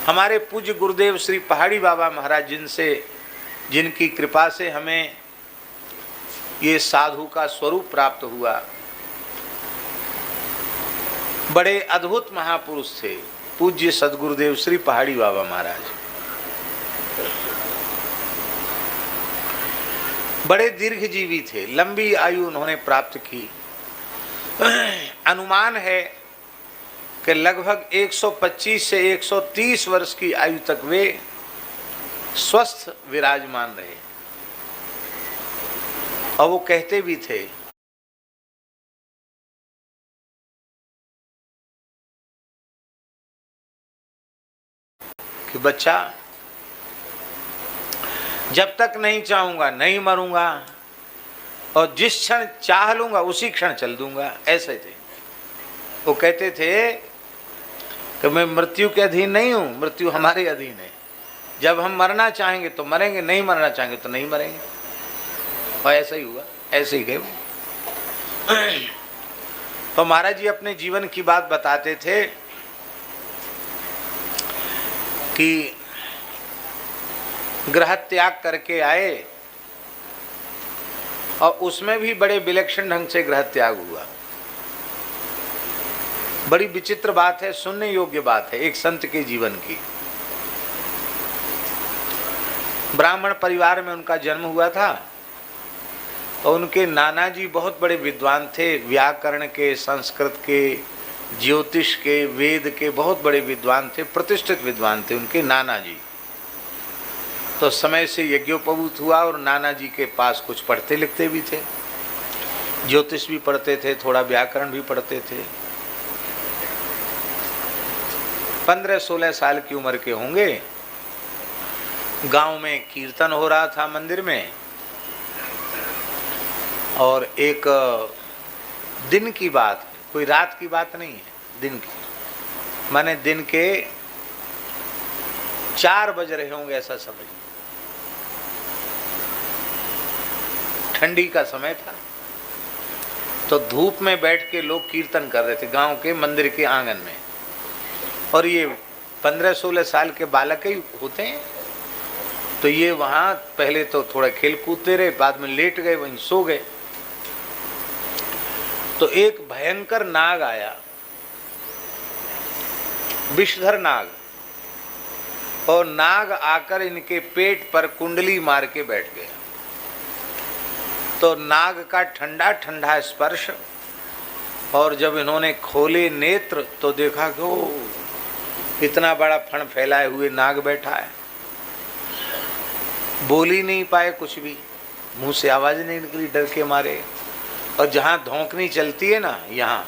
हमारे पूज्य गुरुदेव श्री पहाड़ी बाबा महाराज जिनकी कृपा से हमें ये साधु का स्वरूप प्राप्त हुआ, बड़े अद्भुत महापुरुष थे पूज्य सदगुरुदेव श्री पहाड़ी बाबा महाराज। बड़े दीर्घजीवी थे, लंबी आयु उन्होंने प्राप्त की। अनुमान है कि लगभग 125 से 130 वर्ष की आयु तक वे स्वस्थ विराजमान रहे। और वो कहते भी थे कि बच्चा, जब तक नहीं चाहूंगा नहीं मरूंगा, और जिस क्षण चाह लूंगा उसी क्षण चल दूंगा। ऐसे थे वो। कहते थे कि मैं मृत्यु के अधीन नहीं हूं, मृत्यु हमारे अधीन है। जब हम मरना चाहेंगे तो मरेंगे, नहीं मरना चाहेंगे तो नहीं मरेंगे। और ऐसा ही हुआ, ऐसे ही गए। तो महाराज जी अपने जीवन की बात बताते थे कि गृह त्याग करके आए, और उसमें भी बड़े विलक्षण ढंग से गृह त्याग हुआ। बड़ी विचित्र बात है, सुनने योग्य बात है एक संत के जीवन की। ब्राह्मण परिवार में उनका जन्म हुआ था, और उनके नाना जी बहुत बड़े विद्वान थे, व्याकरण के, संस्कृत के, ज्योतिष के, वेद के बहुत बड़े विद्वान थे, प्रतिष्ठित विद्वान थे उनके नाना जी। तो समय से यज्ञोपवीत हुआ, और नाना जी के पास कुछ पढ़ते लिखते भी थे, ज्योतिष भी पढ़ते थे, थोड़ा व्याकरण भी पढ़ते थे। 15-16 साल की उम्र के होंगे। गांव में कीर्तन हो रहा था मंदिर में, और एक दिन की बात, कोई रात की बात नहीं है, दिन की, माने दिन के 4 बज रहे होंगे ऐसा समझ। ठंडी का समय था, तो धूप में बैठ के लोग कीर्तन कर रहे थे गांव के मंदिर के आंगन में। और ये 15-16 साल के बालक ही होते हैं, तो ये वहां पहले तो थोड़ा खेल कूदते रहे, बाद में लेट गए, वहीं सो गए। तो एक भयंकर नाग आया, विषधर नाग, और नाग आकर इनके पेट पर कुंडली मार के बैठ गया। तो नाग का ठंडा ठंडा स्पर्श, और जब इन्होंने खोले नेत्र तो देखा कि ओ इतना बड़ा फण फैलाए हुए नाग बैठा है। बोल ही नहीं पाए कुछ भी, मुंह से आवाज नहीं निकली डर के मारे। और जहां धौंकनी चलती है ना, यहाँ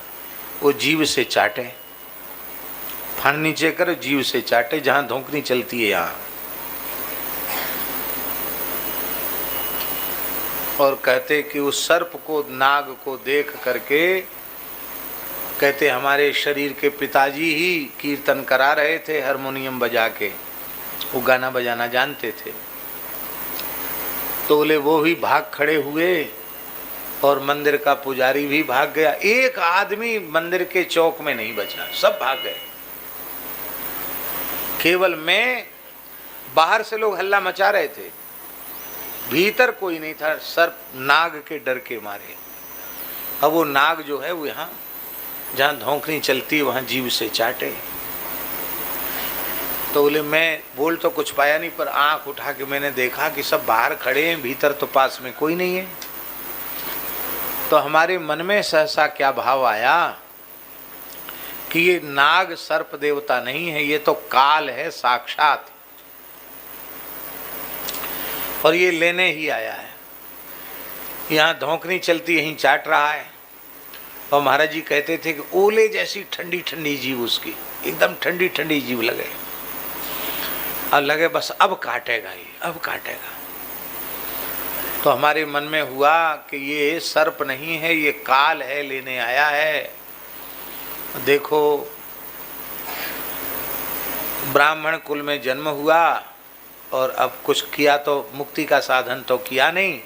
वो जीभ से चाटे, फण नीचे कर जीभ से चाटे, जहां धौंकनी चलती है यहाँ। और कहते कि उस सर्प को, नाग को देख करके, कहते हमारे शरीर के पिताजी ही कीर्तन करा रहे थे हारमोनियम बजा के, वो गाना बजाना जानते थे। तो बोले वो भी भाग खड़े हुए, और मंदिर का पुजारी भी भाग गया। एक आदमी मंदिर के चौक में नहीं बचा, सब भाग गए। केवल मैं, बाहर से लोग हल्ला मचा रहे थे, भीतर कोई नहीं था, सर्प नाग के डर के मारे। अब वो नाग जो है वो यहाँ जहाँ धौंकनी चलती है वहाँ जीभ से चाटे। तो बोले मैं बोल तो कुछ पाया नहीं, पर आंख उठा के मैंने देखा कि सब बाहर खड़े हैं, भीतर तो पास में कोई नहीं है। तो हमारे मन में सहसा क्या भाव आया कि ये नाग सर्प देवता नहीं है, ये तो काल है साक्षात, और ये लेने ही आया है। यहाँ धौंकनी चलती यहीं चाट रहा है। और महाराज जी कहते थे कि ओले जैसी ठंडी ठंडी जीभ उसकी, एकदम ठंडी ठंडी जीभ लगे, और लगे बस अब काटेगा ही, अब काटेगा। तो हमारे मन में हुआ कि ये सर्प नहीं है, ये काल है, लेने आया है। देखो ब्राह्मण कुल में जन्म हुआ, और अब कुछ किया तो मुक्ति का साधन तो किया नहीं,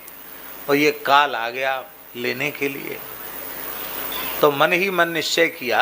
और ये काल आ गया लेने के लिए। तो मन ही मन निश्चय किया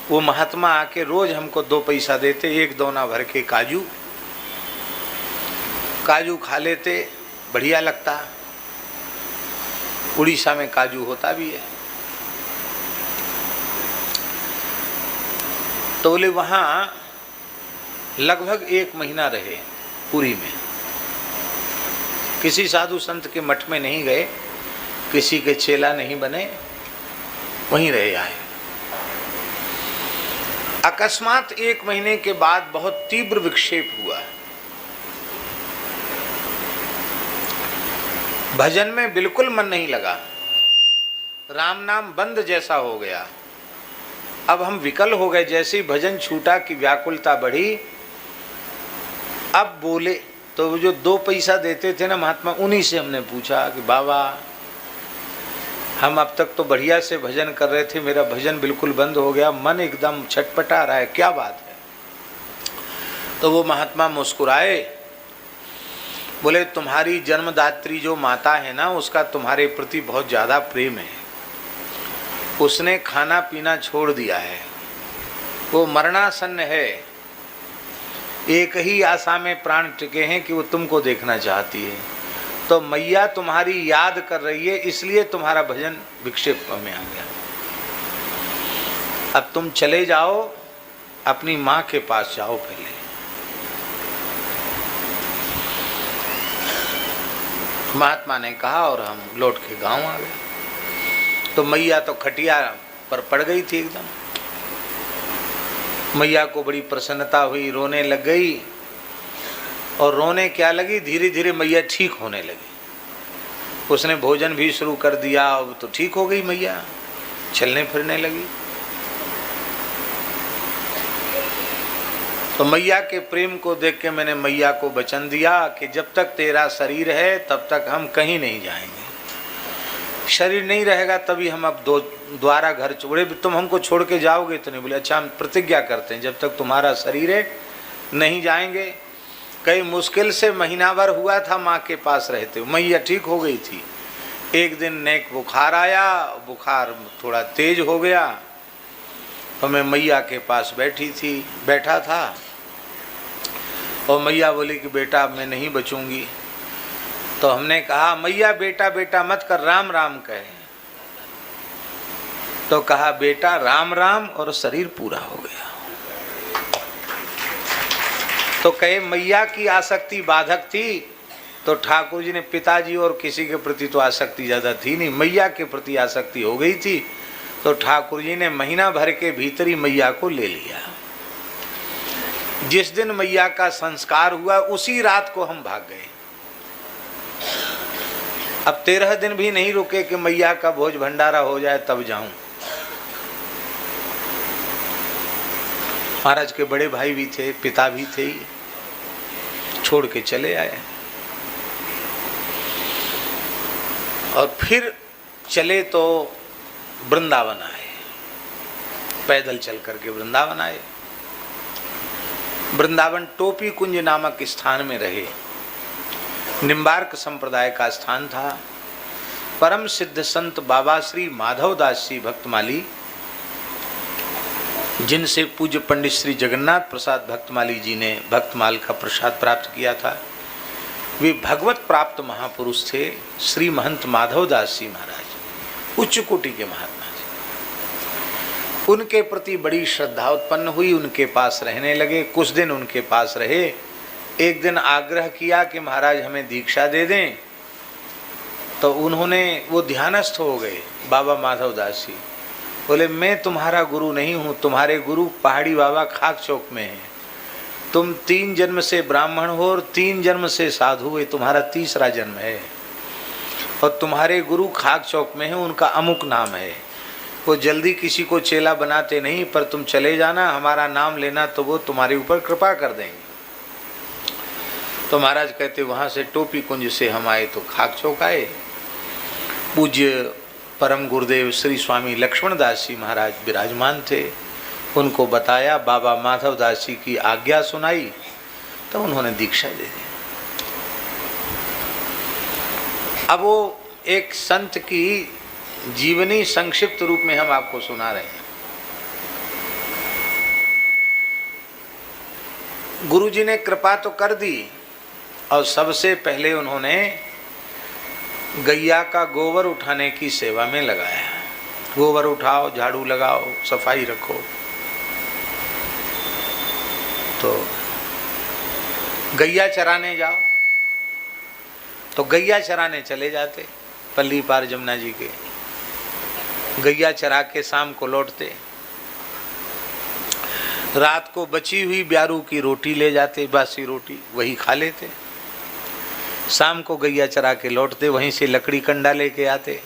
वो महात्मा आके रोज हमको 2 पैसा देते, 1 दोना भर के काजू खा लेते, बढ़िया लगता। उड़ीसा में काजू होता भी है। तो बोले वहाँ लगभग 1 महीना रहे पुरी में। किसी साधु संत के मठ में नहीं गए, किसी के चेला नहीं बने, वहीं रहे आए। अकस्मात 1 महीने के बाद बहुत तीव्र विक्षेप हुआ। भजन में बिल्कुल मन नहीं लगा, राम नाम बंद जैसा हो गया। अब हम विकल हो गए, जैसे ही भजन छूटा कि व्याकुलता बढ़ी। अब बोले तो वो जो 2 पैसा देते थे ना महात्मा, उन्हीं से हमने पूछा कि बाबा हम अब तक तो बढ़िया से भजन कर रहे थे, मेरा भजन बिल्कुल बंद हो गया, मन एकदम छटपटा रहा है, क्या बात है? तो वो महात्मा मुस्कुराए, बोले तुम्हारी जन्मदात्री जो माता है ना, उसका तुम्हारे प्रति बहुत ज़्यादा प्रेम है। उसने खाना पीना छोड़ दिया है, वो मरणासन्न है। एक ही आशा में प्राण टिके हैं कि वो तुमको देखना चाहती है। तो मैया तुम्हारी याद कर रही है, इसलिए तुम्हारा भजन विक्षेप में आ गया। अब तुम चले जाओ, अपनी माँ के पास जाओ पहले। महात्मा ने कहा और हम लौट के गांव आ गए। तो मैया तो खटिया पर पड़ गई थी एकदम। मैया को बड़ी प्रसन्नता हुई, रोने लग गई। और रोने क्या लगी, धीरे धीरे मैया ठीक होने लगी। उसने भोजन भी शुरू कर दिया, अब तो ठीक हो गई मैया, चलने फिरने लगी। तो मैया के प्रेम को देख के मैंने मैया को वचन दिया कि जब तक तेरा शरीर है तब तक हम कहीं नहीं जाएंगे। शरीर नहीं रहेगा तभी हम अब द्वारा घर छोड़े, तुम हमको छोड़ के जाओगे तो नहीं। बोले अच्छा हम प्रतिज्ञा करते हैं, जब तक तुम्हारा शरीर है नहीं जाएंगे। कई मुश्किल से महीना भर हुआ था माँ के पास रहते, मैया ठीक हो गई थी। एक दिन नेक बुखार आया, बुखार थोड़ा तेज हो गया। तो मैं मैया के पास बैठा था और मैया बोली कि बेटा मैं नहीं बचूंगी। तो हमने कहा मैया बेटा बेटा मत कर, राम राम कहे। तो कहा बेटा राम राम, और शरीर पूरा हो गया। तो कहे मैया की आसक्ति बाधक थी, तो ठाकुर जी ने पिताजी और किसी के प्रति तो आसक्ति ज्यादा थी नहीं, मैया के प्रति आसक्ति हो गई थी। तो ठाकुर जी ने महीना भर के भीतर ही मैया को ले लिया। जिस दिन मैया का संस्कार हुआ उसी रात को हम भाग गए। अब 13 दिन भी नहीं रुके कि मैया का भोज भंडारा हो जाए तब जाऊं। महाराज के बड़े भाई भी थे, पिता भी थे, छोड़ के चले आए। और फिर चले तो वृंदावन आए, पैदल चल करके वृंदावन आए। वृंदावन टोपी कुंज नामक स्थान में रहे। निम्बार्क संप्रदाय का स्थान था। परम सिद्ध संत बाबा श्री माधव दास जी भक्तमाली, जिनसे पूज्य पंडित श्री जगन्नाथ प्रसाद भक्तमाली जी ने भक्तमाल का प्रसाद प्राप्त किया था, वे भगवत प्राप्त महापुरुष थे। श्री महंत माधव दास जी महाराज उच्च कोटि के महात्मा जी। उनके प्रति बड़ी श्रद्धा उत्पन्न हुई, उनके पास रहने लगे। कुछ दिन उनके पास रहे। एक दिन आग्रह किया कि महाराज हमें दीक्षा दे दें। तो उन्होंने, वो ध्यानस्थ हो गए बाबा माधव दास जी। बोले मैं तुम्हारा गुरु नहीं हूँ, तुम्हारे गुरु पहाड़ी बाबा खाक चौक में हैं। तुम 3 जन्म से ब्राह्मण हो और 3 जन्म से साधु हो, तुम्हारा 3रा जन्म है। और तुम्हारे गुरु खाक चौक में है, उनका अमुक नाम है। वो जल्दी किसी को चेला बनाते नहीं, पर तुम चले जाना, हमारा नाम लेना तो वो तुम्हारे ऊपर कृपा कर देंगे। तो महाराज कहते वहाँ से टोपी कुंज से हम आए तो खाक चौक आए। पूज्य परम गुरुदेव श्री स्वामी लक्ष्मण दास जी महाराज विराजमान थे। उनको बताया, बाबा माधव दास जी की आज्ञा सुनाई, तो उन्होंने दीक्षा दे दी। अब वो एक संत की जीवनी संक्षिप्त रूप में हम आपको सुना रहे हैं। गुरुजी ने कृपा तो कर दी और सबसे पहले उन्होंने गैया का गोबर उठाने की सेवा में लगाया। गोबर उठाओ, झाड़ू लगाओ, सफाई रखो। तो गैया चराने जाओ, तो गैया चराने चले जाते पल्ली पार जमुना जी के। गैया चरा के शाम को लौटते, रात को बची हुई ब्यारू की रोटी ले जाते, बासी रोटी वही खा लेते। शाम को गैया चरा के लौटते, वहीं से लकड़ी कंडा लेके आते।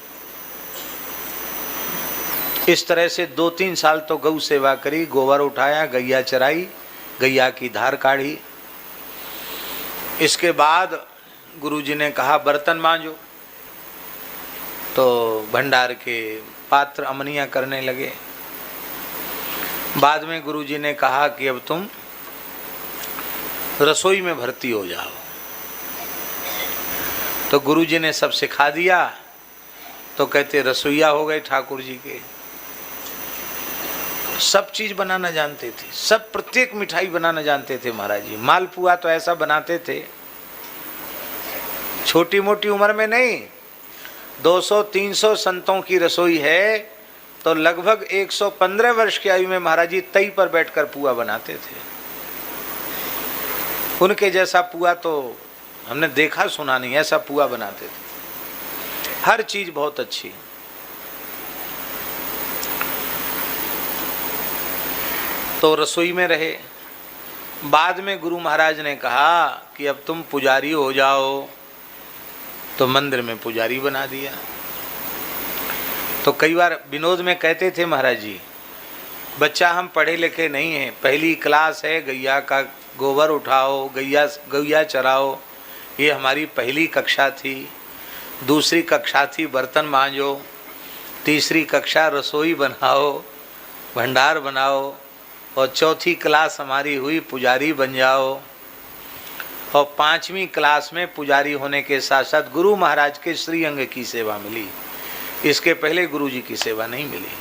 इस तरह से 2-3 साल तो गौ सेवा करी, गोबर उठाया, गैया चराई, गैया की धार काढ़ी। इसके बाद गुरुजी ने कहा बर्तन मांजो, तो भंडार के पात्र अमनिया करने लगे। बाद में गुरुजी ने कहा कि अब तुम रसोई में भर्ती हो जाओ। तो गुरुजी ने सब सिखा दिया। तो कहते रसोईया हो गए ठाकुर जी के। सब चीज बनाना जानते थे, सब प्रत्येक मिठाई बनाना जानते थे महाराज जी। मालपुआ तो ऐसा बनाते थे, छोटी मोटी उम्र में नहीं, 200-300 संतों की रसोई है, तो लगभग 115 वर्ष की आयु में महाराज जी तई पर बैठकर पुआ बनाते थे। उनके जैसा पुआ तो हमने देखा सुना नहीं, ऐसा पुआ बनाते थे। हर चीज बहुत अच्छी। तो रसोई में रहे। बाद में गुरु महाराज ने कहा कि अब तुम पुजारी हो जाओ, तो मंदिर में पुजारी बना दिया। तो कई बार विनोद में कहते थे महाराज जी, बच्चा हम पढ़े लिखे नहीं हैं, पहली क्लास है, गैया का गोबर उठाओ, गैया चराओ, ये हमारी पहली कक्षा थी। दूसरी कक्षा थी बर्तन मांजो, तीसरी कक्षा रसोई बनाओ, भंडार बनाओ, और चौथी क्लास हमारी हुई पुजारी बन जाओ। और 5वीं क्लास में पुजारी होने के साथ साथ गुरु महाराज के श्रीअंग की सेवा मिली। इसके पहले गुरु जी की सेवा नहीं मिली।